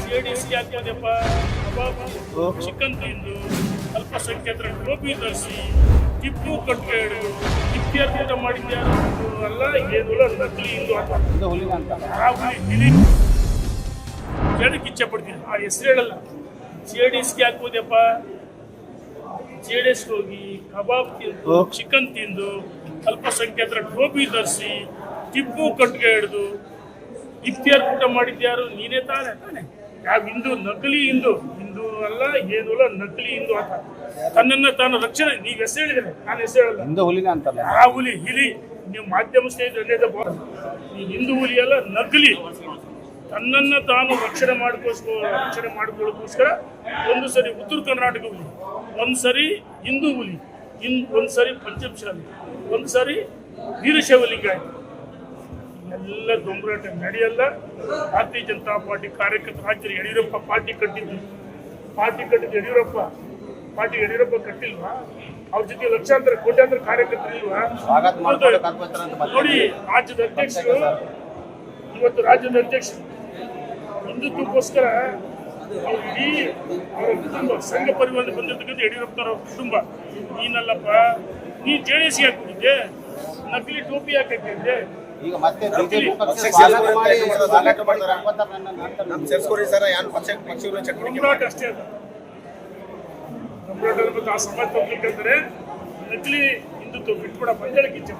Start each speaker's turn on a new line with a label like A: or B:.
A: ಜೆಡಿಎಸ್ಗೆ ಹಾಕೋದಪ್ಪ ಕಬಾಬ್ ಚಿಕನ್ ತಿಂದು ಅಲ್ಪಸಂಖ್ಯಾತರ ಟೋಪಿ ಧರಿಸಿ ಟಿಪ್ಪು ಕಟ್ಗೆ ಹಿಡಿದು ಇತ್ಯರ್ಥ ಮಾಡಿದ್ಯಾರು ಅಲ್ಲ ಏನಿಲ್ಲ ನಕಲಿ ಹಿಂದೂ ಹೇಳಕ್ಕೆ ಇಚ್ಛೆ ಪಡ್ತೀನಿ. ಆ ಹೆಸರು ಹೇಳಲ್ಲ. ಜೆಡಿಎಸ್ಗೆ ಹಾಕೋದಪ್ಪ ಜೆಡಿಎಸ್ಗೆ ಹೋಗಿ ಕಬಾಬ್ ತಿಂದು ಚಿಕನ್ ತಿಂದು ಅಲ್ಪಸಂಖ್ಯಾತರ ಟೋಪಿ ಧರಿಸಿ ಟಿಪ್ಪು ಕಟ್ಗೆ ಹಿಡಿದು ಇತ್ಯರ್ಥ ಮಾಡಿದ್ಯಾರು ನೀನೇ ತಾನೆ. ಯಾವ ಹಿಂದೂ ನಕಲಿ ಹಿಂದೂ ಅಲ್ಲ ಏನಿಲ್ಲ ನಕಲಿ ಹಿಂದೂ ಅಂತ ತನ್ನನ್ನು ತಾನು ರಕ್ಷಣೆ. ನೀವು ಹೆಸರು ಹೇಳಿದ್ರೆ ನಾನು ಹೆಸರು ಹೇಳಲ್ಲ. ಆ ಹುಲಿ ಹಿಲಿ ನೀವು ಮಾಧ್ಯಮ ಸ್ನೇಹಿತರೆ ನೀವು ಹಿಂದೂ ಹುಲಿ ಅಲ್ಲ, ನಕಲಿ. ತನ್ನನ್ನು ತಾನು ರಕ್ಷಣೆ ಮಾಡ್ಕೊಳ್ಳೋಕ್ಕೋಸ್ಕರ ಒಂದು ಸರಿ ಉತ್ತರ ಕರ್ನಾಟಕ ಹುಲಿ, ಒಂದು ಸರಿ ಹಿಂದೂ ಹುಲಿ, ಒಂದು ಸರಿ ಪಂಚಮಶಾಲಿ, ಒಂದು ಸರಿ ವೀರಶೈವಲಿಂಗಾಯತ. ಎಲ್ಲ ದೊಂಬರಾಟ ನಡೆಯಲ್ಲ. ಭಾರತೀಯ ಜನತಾ ಪಾರ್ಟಿ ಕಾರ್ಯಕರ್ತರು ಹಾಕಿದ್ರು. ಯಡಿಯೂರಪ್ಪ ಪಾರ್ಟಿ ಕಟ್ಟಿದ್ದು ಯಡಿಯೂರಪ್ಪ ಕಟ್ಟಿಲ್ವಾ? ಅವ್ರ ಜೊತೆ ಲಕ್ಷಾಂತರ ಕೋಟ್ಯಾಂತರ ಕಾರ್ಯಕರ್ತರು ಇಲ್ವಾ? ನೋಡಿ, ರಾಜ್ಯದ ಅಧ್ಯಕ್ಷರು ಇವತ್ತು ಹಿಂದುತ್ವಕ್ಕೋಸ್ಕರ ಇಡೀ ಅವರ ಕುಟುಂಬ ಸಂಘ ಪರಿವಾರ ಬಂದಿರ್ತಕ್ಕಂಥ ಯಡಿಯೂರಪ್ಪನವರ ಕುಟುಂಬ. ನೀನಲ್ಲಪ್ಪ, ನೀ ಜೆಡಿಎಸ್ಗೆ ಹಾಕಿದ್ದೆ, ನಕಲಿ ಟೋಪಿ ಹಾಕಿದ್ದೆ. ಅಷ್ಟೇ ಅಲ್ಲ, ಆ ಸಮಾಜ ತಗೋಬೇಕಂದ್ರೆ ನಕಲಿ ಹಿಂದುತ್ವ ಬಿಟ್ಬಿಡ ಬಂದೇಳಕ್ಕೆ ಇಚ್ಛೆ.